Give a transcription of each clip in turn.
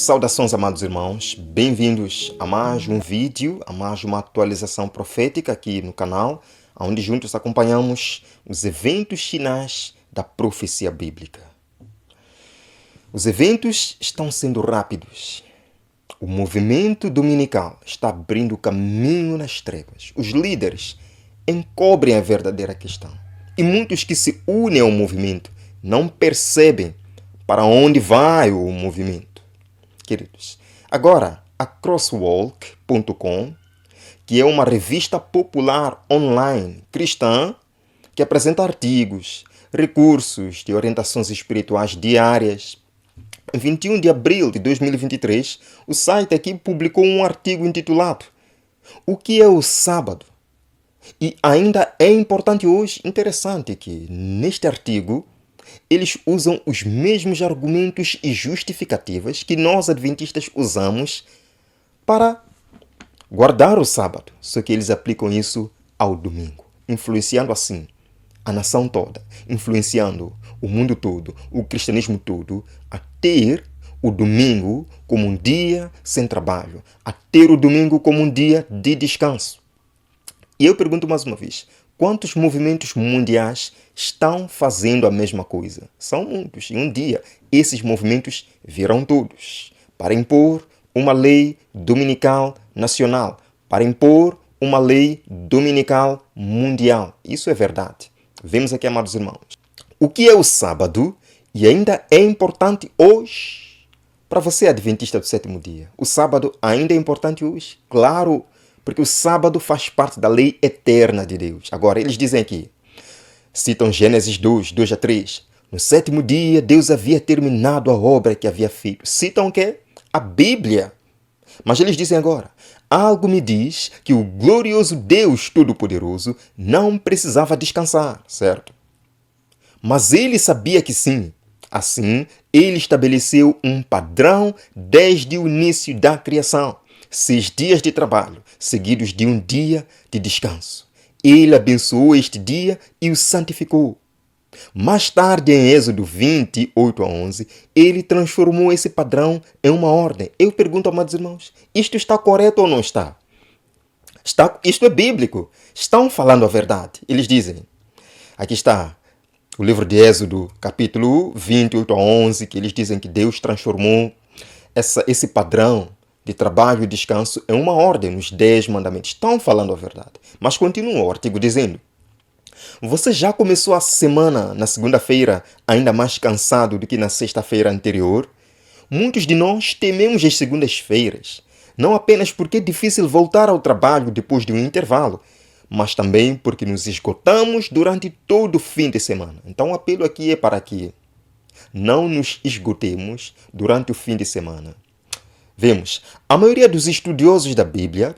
Saudações, amados irmãos, bem-vindos a mais um vídeo, a mais uma atualização profética aqui no canal, onde juntos acompanhamos os eventos finais da profecia bíblica. Os eventos estão sendo rápidos. O movimento dominical está abrindo caminho nas trevas. Os líderes encobrem a verdadeira questão. E muitos que se unem ao movimento não percebem para onde vai o movimento. Queridos, agora a Crosswalk.com, que é uma revista popular online cristã que apresenta artigos, recursos de orientações espirituais diárias. Em 21 de abril de 2023, o site aqui publicou um artigo intitulado "O que é o sábado?". E ainda é importante hoje, interessante que neste artigo eles usam os mesmos argumentos e justificativas que nós adventistas usamos para guardar o sábado, só que eles aplicam isso ao domingo, influenciando assim a nação toda, influenciando o mundo todo, o cristianismo todo, a ter o domingo como um dia sem trabalho, a ter o domingo como um dia de descanso. E eu pergunto mais uma vez, quantos movimentos mundiais estão fazendo a mesma coisa? São muitos. E um dia, esses movimentos virão todos para impor uma lei dominical nacional, para impor uma lei dominical mundial. Isso é verdade. Vemos aqui, amados irmãos. O que é o sábado? E ainda é importante hoje. Para você, adventista do sétimo dia, o sábado ainda é importante hoje? Claro, porque o sábado faz parte da lei eterna de Deus. Agora, eles dizem aqui, citam Gênesis 2, 2 a 3. No sétimo dia, Deus havia terminado a obra que havia feito. Citam o quê? A Bíblia. Mas eles dizem agora, algo me diz que o glorioso Deus Todo-Poderoso não precisava descansar, certo? Mas ele sabia que sim. Assim, ele estabeleceu um padrão desde o início da criação. 6 dias de trabalho, seguidos de um dia de descanso. Ele abençoou este dia e o santificou. Mais tarde, em Êxodo 28 a 11, ele transformou esse padrão em uma ordem. Eu pergunto, amados irmãos, isto está correto ou não está? Isto é bíblico. Estão falando a verdade. Eles dizem, aqui está o livro de Êxodo, capítulo 28 a 11, que eles dizem que Deus transformou esse padrão de trabalho e descanso é uma ordem nos 10 mandamentos. Estão falando a verdade. Mas continua o artigo dizendo, você já começou a semana na segunda-feira ainda mais cansado do que na sexta-feira anterior? Muitos de nós tememos as segundas-feiras, não apenas porque é difícil voltar ao trabalho depois de um intervalo, mas também porque nos esgotamos durante todo o fim de semana. Então o apelo aqui é para que não nos esgotemos durante o fim de semana. Vemos, a maioria dos estudiosos da Bíblia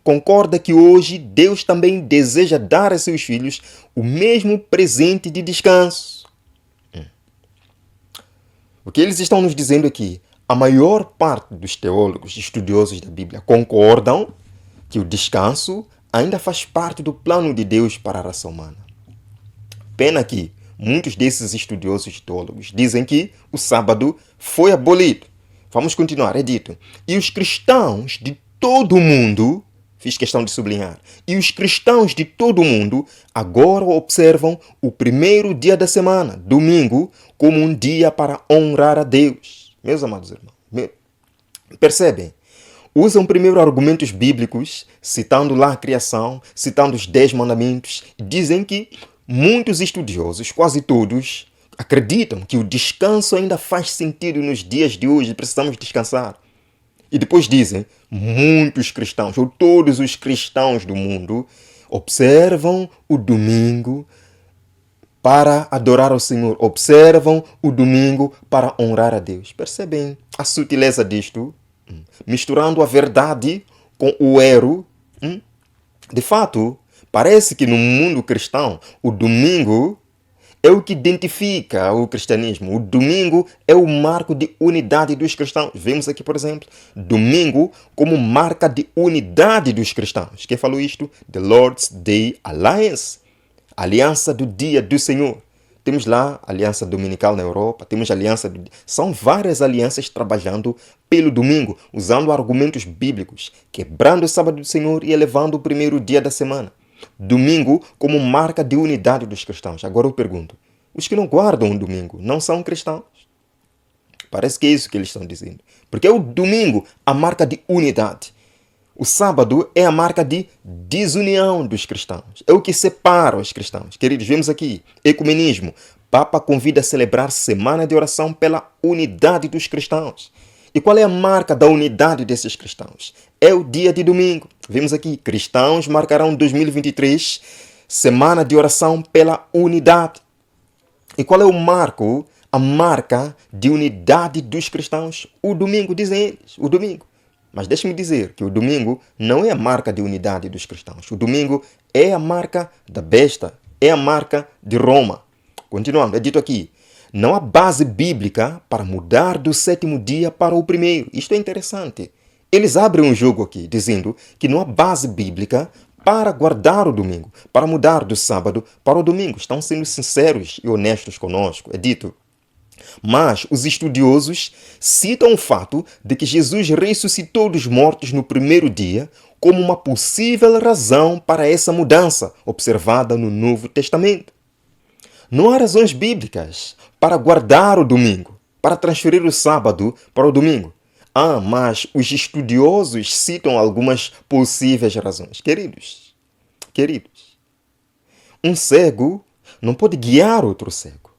concorda que hoje Deus também deseja dar a seus filhos o mesmo presente de descanso. O que eles estão nos dizendo aqui, a maior parte dos teólogos estudiosos da Bíblia concordam que o descanso ainda faz parte do plano de Deus para a raça humana. Pena que muitos desses estudiosos teólogos dizem que o sábado foi abolido. Vamos continuar, é dito. E os cristãos de todo o mundo, fiz questão de sublinhar, e os cristãos de todo o mundo agora observam o primeiro dia da semana, domingo, como um dia para honrar a Deus. Meus amados irmãos, percebem? Usam primeiro argumentos bíblicos, citando lá a criação, citando os 10 mandamentos, e dizem que muitos estudiosos, quase todos, acreditam que o descanso ainda faz sentido nos dias de hoje, precisamos descansar. E depois dizem, muitos cristãos, ou todos os cristãos do mundo, observam o domingo para adorar ao Senhor, observam o domingo para honrar a Deus. Percebem a sutileza disto? Misturando a verdade com o erro. De fato, parece que no mundo cristão, o domingo é o que identifica o cristianismo. O domingo é o marco de unidade dos cristãos. Vemos aqui, por exemplo, domingo como marca de unidade dos cristãos. Quem falou isto? The Lord's Day Alliance. Aliança do Dia do Senhor. Temos lá a Aliança Dominical na Europa, temos a Aliança... São várias alianças trabalhando pelo domingo, usando argumentos bíblicos, quebrando o sábado do Senhor e elevando o primeiro dia da semana. Domingo como marca de unidade dos cristãos. Agora eu pergunto, os que não guardam o domingo não são cristãos? Parece que é isso que eles estão dizendo. Porque é o domingo a marca de unidade. O sábado é a marca de desunião dos cristãos. É o que separa os cristãos. Queridos, vemos aqui, ecumenismo. Papa convida a celebrar semana de oração pela unidade dos cristãos. E qual é a marca da unidade desses cristãos? É o dia de domingo. Vemos aqui, cristãos marcarão 2023, semana de oração pela unidade. E qual é o marco? A marca de unidade dos cristãos? O domingo, dizem eles, o domingo. Mas deixe-me dizer que o domingo não é a marca de unidade dos cristãos. O domingo é a marca da besta, é a marca de Roma. Continuando, é dito aqui, não há base bíblica para mudar do sétimo dia para o primeiro. Isto é interessante. Eles abrem um jogo aqui, dizendo que não há base bíblica para guardar o domingo, para mudar do sábado para o domingo. Estão sendo sinceros e honestos conosco. É dito, mas os estudiosos citam o fato de que Jesus ressuscitou dos mortos no primeiro dia como uma possível razão para essa mudança observada no Novo Testamento. Não há razões bíblicas para guardar o domingo, para transferir o sábado para o domingo. Mas os estudiosos citam algumas possíveis razões. Queridos, um cego não pode guiar outro cego.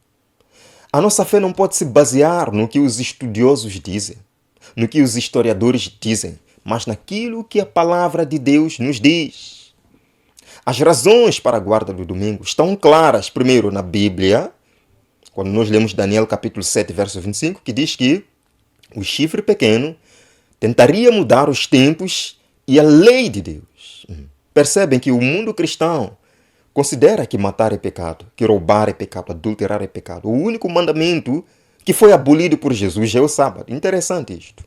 A nossa fé não pode se basear no que os estudiosos dizem, no que os historiadores dizem, mas naquilo que a palavra de Deus nos diz. As razões para a guarda do domingo estão claras, primeiro, na Bíblia, quando nós lemos Daniel capítulo 7, verso 25, que diz que o chifre pequeno tentaria mudar os tempos e a lei de Deus. Percebem que o mundo cristão considera que matar é pecado, que roubar é pecado, adulterar é pecado. O único mandamento que foi abolido por Jesus é o sábado. Interessante isto.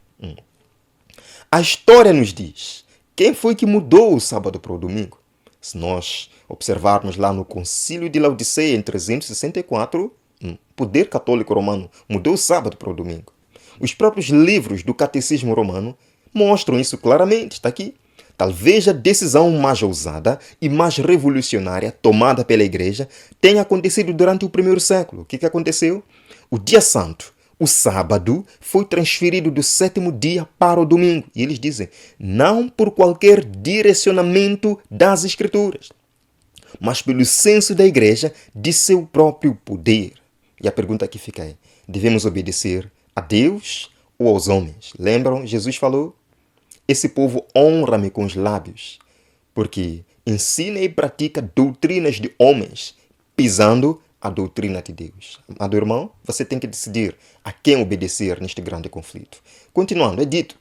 A história nos diz quem foi que mudou o sábado para o domingo. Se nós observarmos lá no Concílio de Laodiceia, em 364, o poder católico romano mudou o sábado para o domingo. Os próprios livros do Catecismo Romano mostram isso claramente. Está aqui. Talvez a decisão mais ousada e mais revolucionária tomada pela Igreja tenha acontecido durante o primeiro século. O que aconteceu? O dia santo, o sábado, foi transferido do sétimo dia para o domingo. E eles dizem, não por qualquer direcionamento das Escrituras, mas pelo senso da Igreja de seu próprio poder. E a pergunta aqui fica aí, devemos obedecer a Deus ou aos homens? Lembram? Jesus falou, esse povo honra-me com os lábios, porque ensina e pratica doutrinas de homens, pisando a doutrina de Deus. Amado irmão, você tem que decidir a quem obedecer neste grande conflito. Continuando, é dito,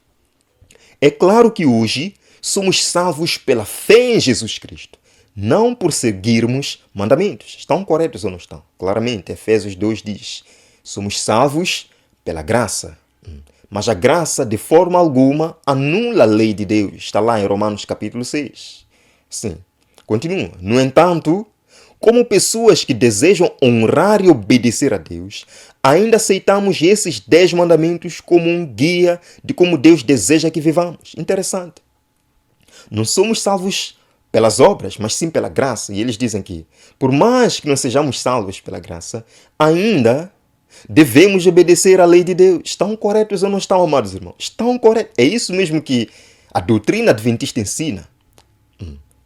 é claro que hoje somos salvos pela fé em Jesus Cristo, não por seguirmos mandamentos. Estão corretos ou não estão? Claramente, Efésios 2 diz, somos salvos pela graça. Mas a graça, de forma alguma, anula a lei de Deus. Está lá em Romanos capítulo 6. Sim. Continua. No entanto, como pessoas que desejam honrar e obedecer a Deus, ainda aceitamos esses 10 mandamentos como um guia de como Deus deseja que vivamos. Interessante. Não somos salvos pelas obras, mas sim pela graça. E eles dizem que, por mais que não sejamos salvos pela graça, ainda devemos obedecer à lei de Deus. Estão corretos ou não estão, amados irmãos? Estão corretos. É isso mesmo que a doutrina adventista ensina.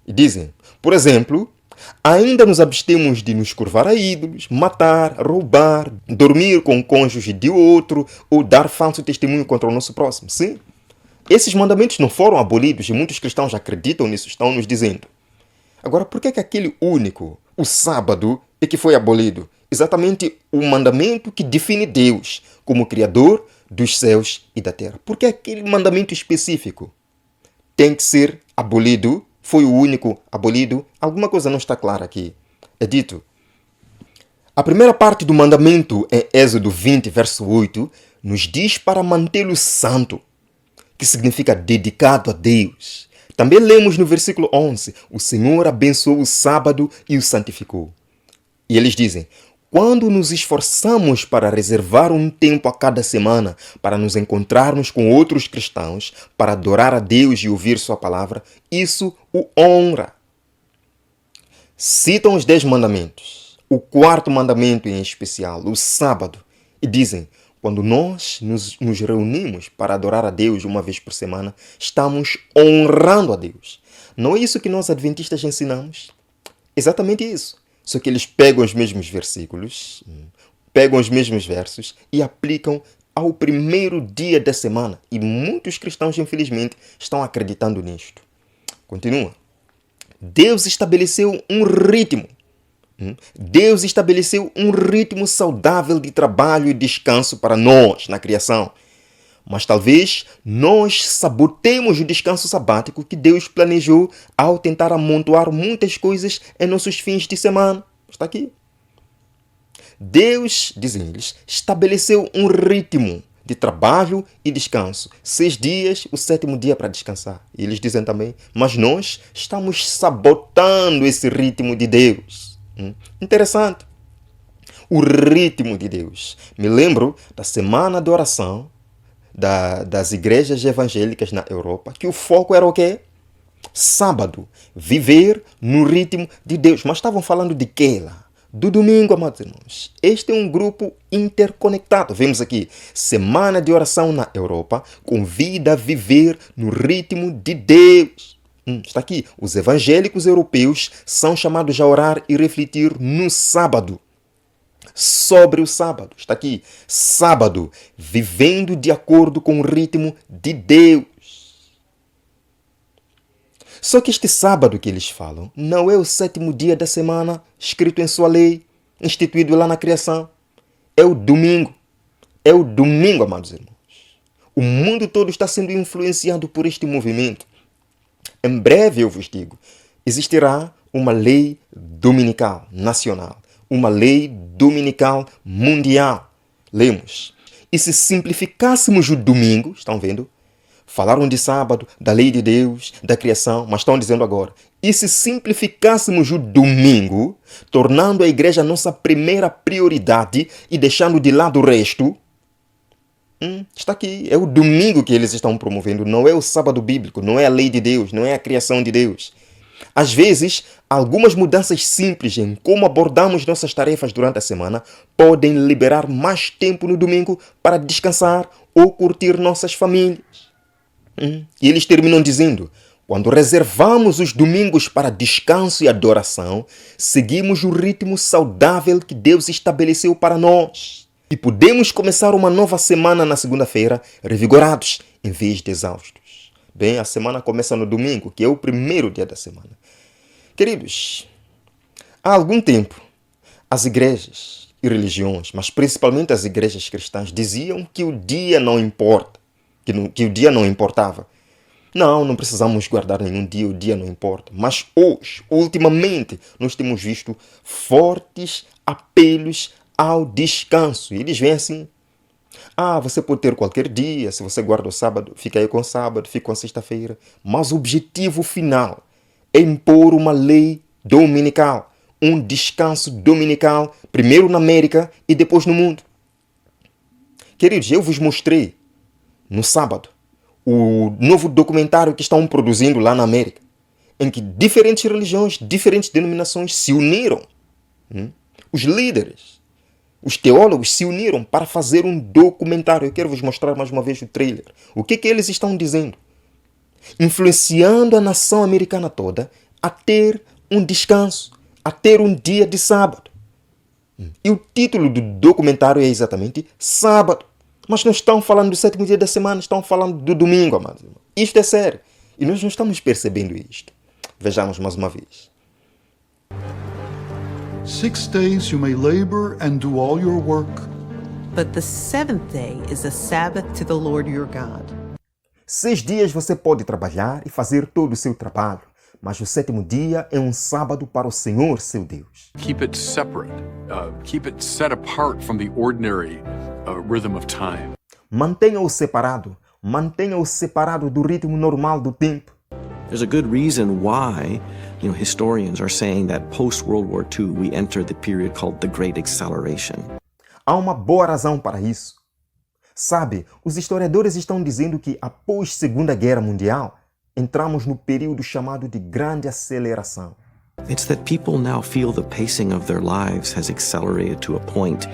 E dizem, por exemplo, ainda nos abstemos de nos curvar a ídolos, matar, roubar, dormir com o cônjuge de outro ou dar falso testemunho contra o nosso próximo. Sim, esses mandamentos não foram abolidos e muitos cristãos acreditam nisso, estão nos dizendo. Agora, por que aquele único, o sábado, é que foi abolido? Exatamente o mandamento que define Deus como Criador dos céus e da terra. Por que aquele mandamento específico tem que ser abolido? Foi o único abolido? Alguma coisa não está clara aqui. É dito, a primeira parte do mandamento em Êxodo 20, verso 8, nos diz para mantê-lo santo, que significa dedicado a Deus. Também lemos no versículo 11, o Senhor abençoou o sábado e o santificou. E eles dizem, quando nos esforçamos para reservar um tempo a cada semana para nos encontrarmos com outros cristãos, para adorar a Deus e ouvir sua palavra, isso o honra. Citam os 10 mandamentos, o 4º mandamento em especial, o sábado, e dizem: quando nós nos reunimos para adorar a Deus uma vez por semana, estamos honrando a Deus. Não é isso que nós adventistas ensinamos? Exatamente isso. Só que eles pegam os mesmos versículos, pegam os mesmos versos e aplicam ao primeiro dia da semana. E muitos cristãos, infelizmente, estão acreditando nisto. Continua. Deus estabeleceu um ritmo. Deus estabeleceu um ritmo saudável de trabalho e descanso para nós na criação. Mas talvez nós sabotemos o descanso sabático que Deus planejou ao tentar amontoar muitas coisas em nossos fins de semana. Está aqui. Deus, dizem eles, estabeleceu um ritmo de trabalho e descanso. 6 dias, o 7º dia para descansar. E eles dizem também, mas nós estamos sabotando esse ritmo de Deus. Interessante. O ritmo de Deus. Me lembro da semana de oração das igrejas evangélicas na Europa, que o foco era o quê? Sábado. Viver no ritmo de Deus. Mas estavam falando de quê lá? Do domingo, amados irmãos. Este é um grupo interconectado. Vemos aqui, semana de oração na Europa, convida a viver no ritmo de Deus. Está aqui. Os evangélicos europeus são chamados a orar e refletir no sábado. Sobre o sábado. Está aqui. Sábado. Vivendo de acordo com o ritmo de Deus. Só que este sábado que eles falam não é o 7º dia da semana escrito em sua lei, instituído lá na criação. É o domingo. É o domingo, amados irmãos. O mundo todo está sendo influenciado por este movimento. Em breve, eu vos digo, existirá uma lei dominical nacional, uma lei dominical mundial. Lemos. E se simplificássemos o domingo, estão vendo? Falaram de sábado, da lei de Deus, da criação, mas estão dizendo agora. E se simplificássemos o domingo, tornando a igreja a nossa primeira prioridade e deixando de lado o resto? Está aqui. É o domingo que eles estão promovendo, não é o sábado bíblico, não é a lei de Deus, não é a criação de Deus. Às vezes, algumas mudanças simples em como abordamos nossas tarefas durante a semana podem liberar mais tempo no domingo para descansar ou curtir nossas famílias. E eles terminam dizendo: quando reservamos os domingos para descanso e adoração, seguimos o ritmo saudável que Deus estabeleceu para nós. E podemos começar uma nova semana na segunda-feira, revigorados, em vez de exaustos. Bem, a semana começa no domingo, que é o primeiro dia da semana. Queridos, há algum tempo, as igrejas e religiões, mas principalmente as igrejas cristãs, diziam que o dia não importa. Que o dia não importava. Não precisamos guardar nenhum dia, o dia não importa. Mas hoje, ultimamente, nós temos visto fortes apelos ao descanso. E eles vêm assim: você pode ter qualquer dia, se você guarda o sábado, fica aí com o sábado, fica com a sexta-feira. Mas o objetivo final é impor uma lei dominical, um descanso dominical, primeiro na América e depois no mundo. Queridos, eu vos mostrei no sábado o novo documentário que estão produzindo lá na América, em que diferentes religiões, diferentes denominações se uniram. Os líderes, os teólogos se uniram para fazer um documentário. Eu quero vos mostrar mais uma vez o trailer. O que eles estão dizendo? Influenciando a nação americana toda a ter um descanso, a ter um dia de sábado. E o título do documentário é exatamente Sábado. Mas não estão falando do 7º dia da semana, estão falando do domingo, amados irmãos. Isto é sério. E nós não estamos percebendo isto. Vejamos mais uma vez. 6 days you may labor and do all your work. But the 7th day is a Sabbath to the Lord your God. 6 dias você pode trabalhar e fazer todo o seu trabalho, mas o 7º dia é um sábado para o Senhor, seu Deus. Keep it separate. Keep it set apart from the ordinary rhythm of time. Mantenha-o separado do ritmo normal do tempo. There's a good reason why Historians are saying that post-World War II, we enter the period called the Great Acceleration. Há uma boa razão para isso. Sabe, os historiadores estão dizendo que após Segunda Guerra Mundial, entramos no período chamado de Grande Aceleração. It's that people now feel the pacing of their lives has accelerated to a point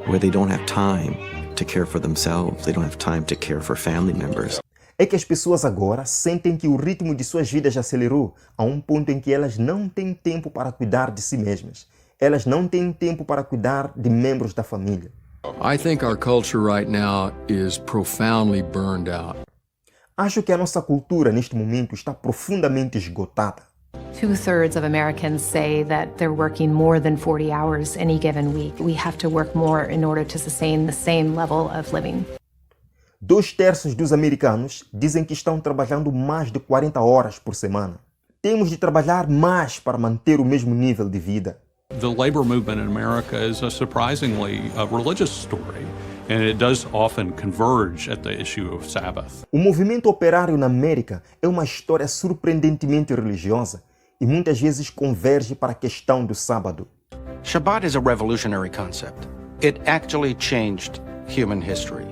where they don't have time to care for themselves, they don't have time to care for family members. É que as pessoas agora sentem que o ritmo de suas vidas acelerou a um ponto em que elas não têm tempo para cuidar de si mesmas. Elas não têm tempo para cuidar de membros da família. I think our culture right now is profoundly burned out. Acho que a nossa cultura neste momento está profundamente esgotada. 2/3 of Americans say that they're working more than 40 hours any given week. We have to work more in order to sustain the same level of living. 2/3 dos americanos dizem que estão trabalhando mais de 40 horas por semana. Temos de trabalhar mais para manter o mesmo nível de vida. The labor movement in America is a surprisingly religious story, and it does often converge at the issue of Sabbath. O movimento operário na América é uma história surpreendentemente religiosa e muitas vezes converge para a questão do sábado. Shabbat is a revolutionary concept. It actually changed human history.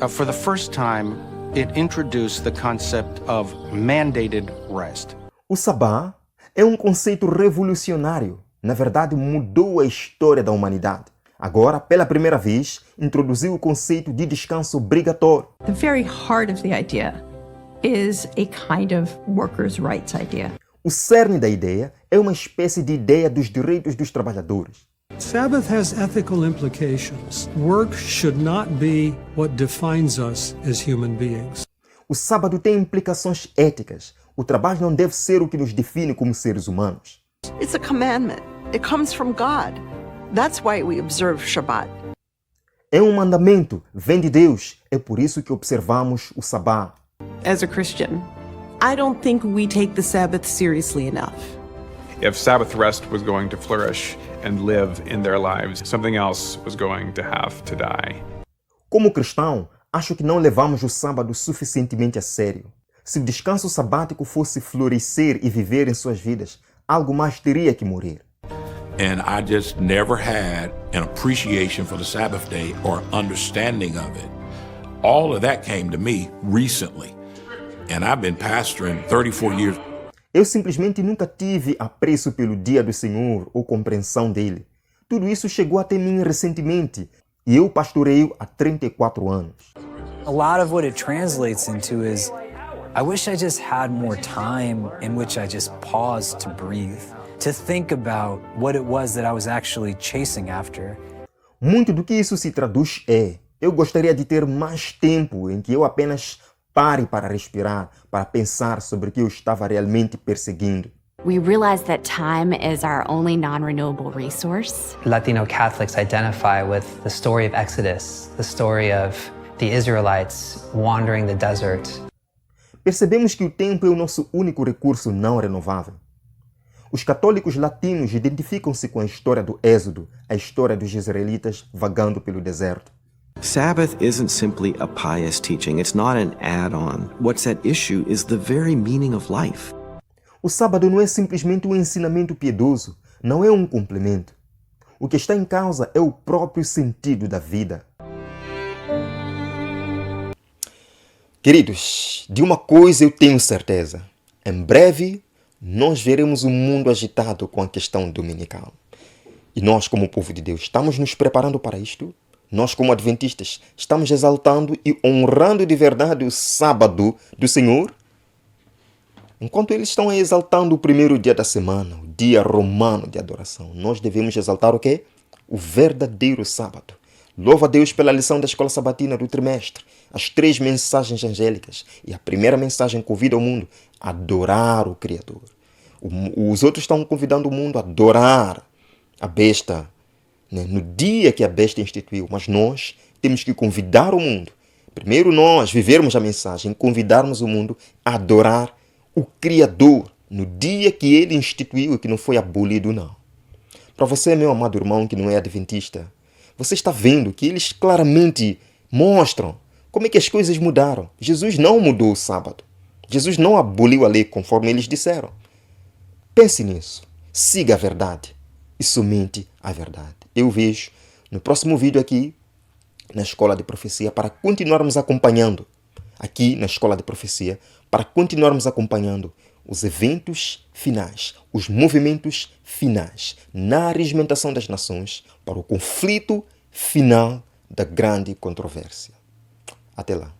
For the first time, it introduced the concept of mandated rest. O Sabá é um conceito revolucionário. Na verdade, mudou a história da humanidade. Agora, pela primeira vez, introduziu o conceito de descanso obrigatório. The very heart of the idea is a kind of workers' rights idea. O cerne da ideia é uma espécie de ideia dos direitos dos trabalhadores. Sabbath has ethical implications. Work should not be what defines us as human beings. O sábado tem implicações éticas. O trabalho não deve ser o que nos define como seres humanos. It's a commandment. It comes from God. That's why we observe Shabbat. É um mandamento, vem de Deus. É por isso que observamos o Sabá. As a Christian, I don't think we take the Sabbath seriously enough. If Sabbath rest was going to flourish and live in their lives, something else was going to have to die. Como cristão, acho que não levamos o sábado suficientemente a sério. Se o descanso sabático fosse florescer e viver em suas vidas, algo mais teria que morrer. And I just never had an appreciation for the Sabbath day or understanding of it. All of that came to me recently. And I've been pastoring 34 years. Eu simplesmente nunca tive apreço pelo dia do Senhor ou compreensão dele. Tudo isso chegou até mim recentemente e eu pastoreio há 34 anos. A lot of what it translates into is, I wish I just had more time in which I just paused to breathe, to think about what it was that I was actually chasing after. Muito do que isso se traduz é, eu gostaria de ter mais tempo em que eu apenas pare para respirar, para pensar sobre o que eu estava realmente perseguindo. We realize that time is our only non-renewable resource. Latino Catholics identify with the story of Exodus, the story of the Israelites wandering the desert. Percebemos que o tempo é o nosso único recurso não renovável. Os católicos latinos identificam-se com a história do Êxodo, a história dos israelitas vagando pelo deserto. Sabbath isn't simply a pious teaching. It's not an add-on. What's at issue is the very meaning of life. O sábado não é simplesmente um ensinamento piedoso, não é um complemento. O que está em causa é o próprio sentido da vida. Queridos, de uma coisa eu tenho certeza. Em breve, nós veremos um mundo agitado com a questão dominical. E nós, como povo de Deus, estamos nos preparando para isto? Nós, como adventistas, estamos exaltando e honrando de verdade o sábado do Senhor? Enquanto eles estão exaltando o primeiro dia da semana, o dia romano de adoração, nós devemos exaltar o quê? O verdadeiro sábado. Louvo a Deus pela lição da escola sabatina do trimestre, as 3 mensagens angélicas e a primeira mensagem convida o mundo a adorar o Criador. Os outros estão convidando o mundo a adorar a besta, no dia que a besta instituiu, mas nós temos que convidar o mundo. Primeiro nós vivermos a mensagem, convidarmos o mundo a adorar o Criador no dia que ele instituiu e que não foi abolido, não. Para você, meu amado irmão que não é adventista, você está vendo que eles claramente mostram como é que as coisas mudaram. Jesus não mudou o sábado. Jesus não aboliu a lei conforme eles disseram. Pense nisso. Siga a verdade e somente a verdade. Eu vejo no próximo vídeo aqui na Escola de Profecia para continuarmos acompanhando aqui na Escola de Profecia para continuarmos acompanhando os eventos finais, os movimentos finais na arregimentação das nações para o conflito final da grande controvérsia. Até lá.